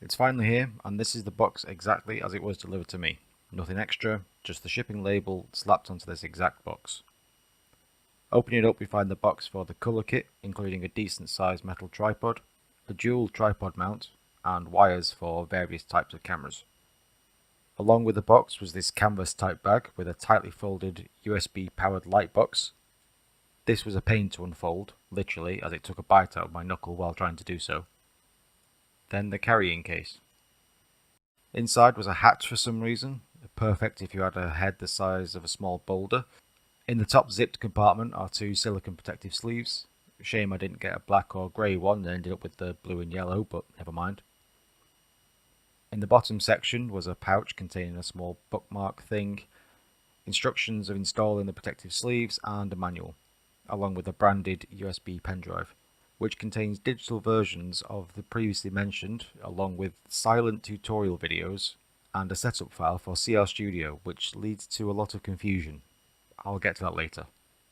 It's finally here, and this is the box exactly as it was delivered to me. Nothing extra, just the shipping label slapped onto this exact box. Opening it up, we find the box for the colour kit, including a decent sized metal tripod, a dual tripod mount, and wires for various types of cameras. Along with the box was this canvas type bag with a tightly folded USB powered light box. This was a pain to unfold, literally, as it took a bite out of my knuckle while trying to do so. Then the carrying case. Inside was a hat for some reason, perfect if you had a head the size of a small boulder. In the top zipped compartment are two silicone protective sleeves. Shame I didn't get a black or grey one and ended up with the blue and yellow, but never mind. In the bottom section was a pouch containing a small bookmark thing, instructions of installing the protective sleeves, and a manual, along with a branded USB pen drive, which contains digital versions of the previously mentioned, along with silent tutorial videos and a setup file for CR Studio, which leads to a lot of confusion. I'll get to that later.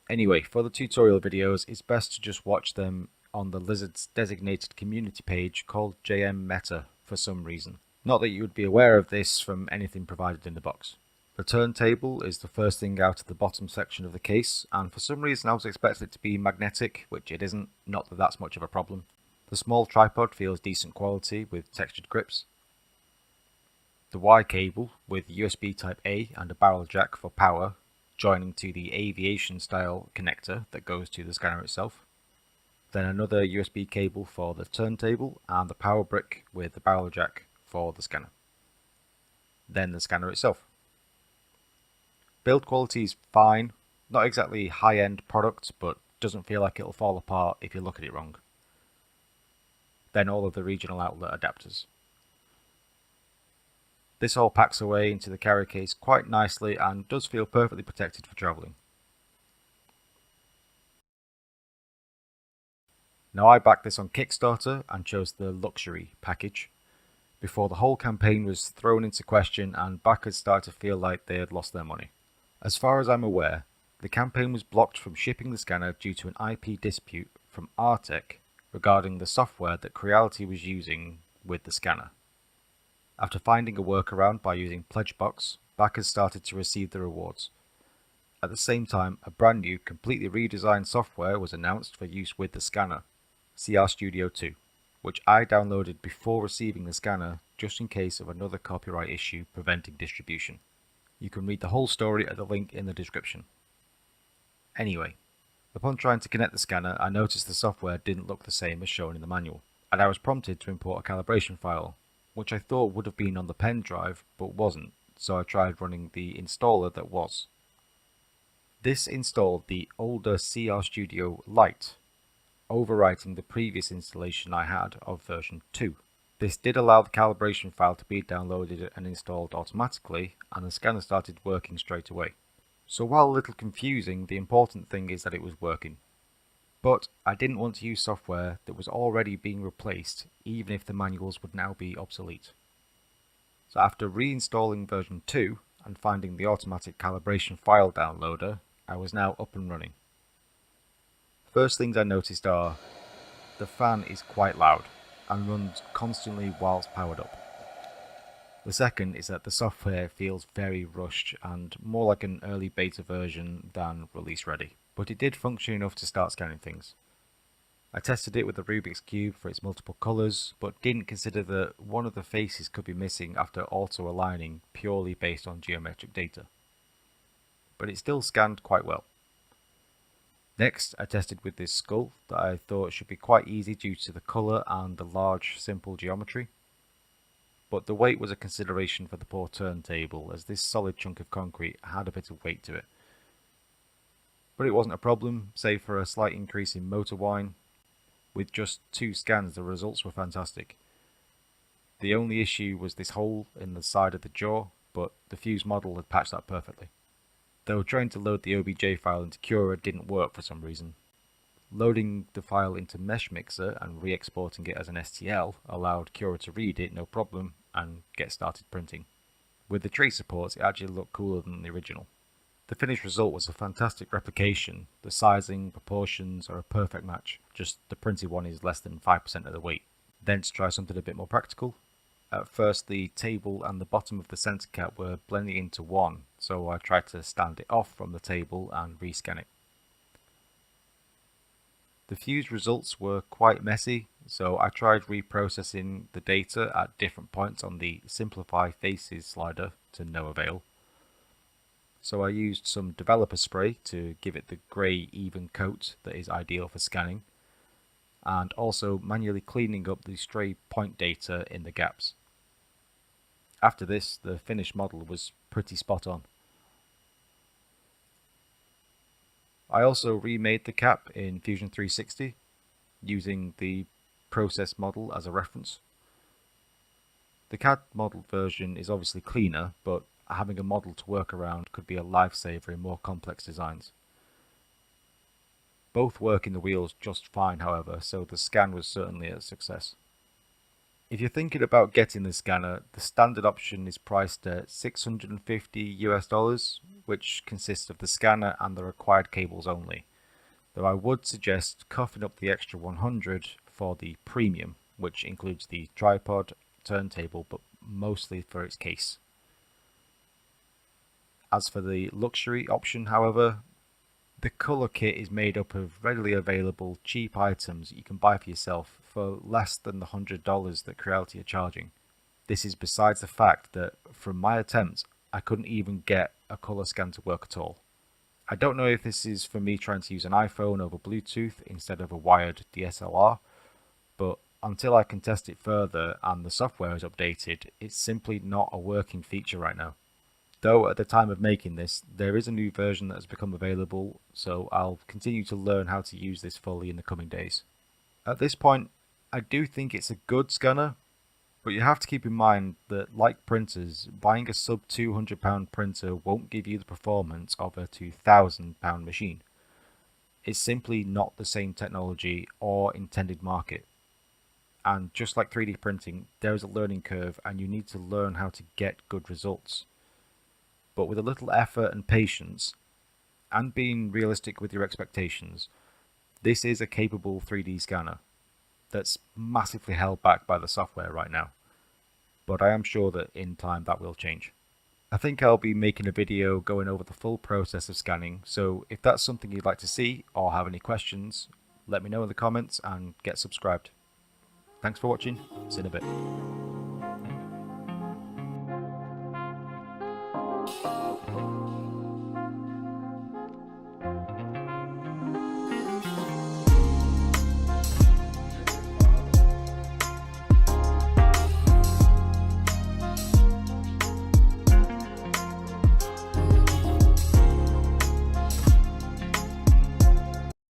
Anyway, for the tutorial videos, it's best to just watch them on the Lizard's designated community page called JM Meta for some reason. Not that you would be aware of this from anything provided in the box. The turntable is the first thing out of the bottom section of the case, and for some reason I was expecting it to be magnetic, which it isn't, not that that's much of a problem. The small tripod feels decent quality with textured grips. The Y cable with USB Type A and a barrel jack for power, joining to the aviation style connector that goes to the scanner itself. Then another USB cable for the turntable and the power brick with the barrel jack for the scanner. Then the scanner itself. Build quality is fine, not exactly high-end product, but doesn't feel like it'll fall apart if you look at it wrong. Then all of the regional outlet adapters. This all packs away into the carry case quite nicely and does feel perfectly protected for travelling. Now I backed this on Kickstarter and chose the luxury package, before the whole campaign was thrown into question and backers started to feel like they had lost their money. As far as I'm aware, the campaign was blocked from shipping the scanner due to an IP dispute from Artec regarding the software that Creality was using with the scanner. After finding a workaround by using Pledgebox, backers started to receive the rewards. At the same time, a brand new, completely redesigned software was announced for use with the scanner, CR Studio 2, which I downloaded before receiving the scanner just in case of another copyright issue preventing distribution. You can read the whole story at the link in the description. Anyway, upon trying to connect the scanner, I noticed the software didn't look the same as shown in the manual, and I was prompted to import a calibration file, which I thought would have been on the pen drive, but wasn't, so I tried running the installer that was. This installed the older CR Studio Lite, overwriting the previous installation I had of version 2. This did allow the calibration file to be downloaded and installed automatically, and the scanner started working straight away. So while a little confusing, the important thing is that it was working. But I didn't want to use software that was already being replaced, even if the manuals would now be obsolete. So after reinstalling version 2 and finding the automatic calibration file downloader, I was now up and running. First things I noticed are, the fan is quite loud and runs constantly whilst powered up. The second is that the software feels very rushed and more like an early beta version than release ready, but it did function enough to start scanning things. I tested it with the Rubik's Cube for its multiple colours, but didn't consider that one of the faces could be missing after auto-aligning purely based on geometric data. But it still scanned quite well. Next, I tested with this skull that I thought should be quite easy due to the colour and the large, simple geometry. But the weight was a consideration for the poor turntable, as this solid chunk of concrete had a bit of weight to it. But it wasn't a problem, save for a slight increase in motor whine. With just 2 scans, the results were fantastic. The only issue was this hole in the side of the jaw, but the Fuse model had patched that perfectly. Though trying to load the OBJ file into Cura didn't work for some reason. Loading the file into Mesh Mixer and re-exporting it as an STL allowed Cura to read it no problem and get started printing. With the tree supports, it actually looked cooler than the original. The finished result was a fantastic replication. The sizing, proportions are a perfect match, just the printed one is less than 5% of the weight. Then to try something a bit more practical, At first the table and the bottom of the center cap were blending into one, so I tried to stand it off from the table and rescan it. The fused results were quite messy, so I tried reprocessing the data at different points on the Simplify Faces slider to no avail. So I used some developer spray to give it the grey even coat that is ideal for scanning, and also manually cleaning up the stray point data in the gaps. After this, the finished model was pretty spot on. I also remade the cap in Fusion 360 using the process model as a reference. The CAD model version is obviously cleaner, but having a model to work around could be a lifesaver in more complex designs. Both work in the wheels just fine, however, so the scan was certainly a success. If you're thinking about getting the scanner, the standard option is priced at $650 US, which consists of the scanner and the required cables only. Though I would suggest coughing up the extra $100 for the premium, which includes the tripod, turntable, but mostly for its case. As for the luxury option, however, the colour kit is made up of readily available cheap items you can buy for yourself for less than the $100 that Creality are charging. This is besides the fact that from my attempts I couldn't even get a colour scan to work at all. I don't know if this is for me trying to use an iPhone over Bluetooth instead of a wired DSLR, but until I can test it further and the software is updated, it's simply not a working feature right now. Though at the time of making this, there is a new version that has become available, so I'll continue to learn how to use this fully in the coming days. At this point, I do think it's a good scanner, but you have to keep in mind that, like printers, buying a sub £200 printer won't give you the performance of a £2,000 machine. It's simply not the same technology or intended market. And just like 3D printing, there is a learning curve and you need to learn how to get good results. But with a little effort and patience, and being realistic with your expectations, this is a capable 3D scanner that's massively held back by the software right now. But I am sure that in time that will change. I think I'll be making a video going over the full process of scanning, so if that's something you'd like to see or have any questions, let me know in the comments and get subscribed. Thanks for watching, see you in a bit.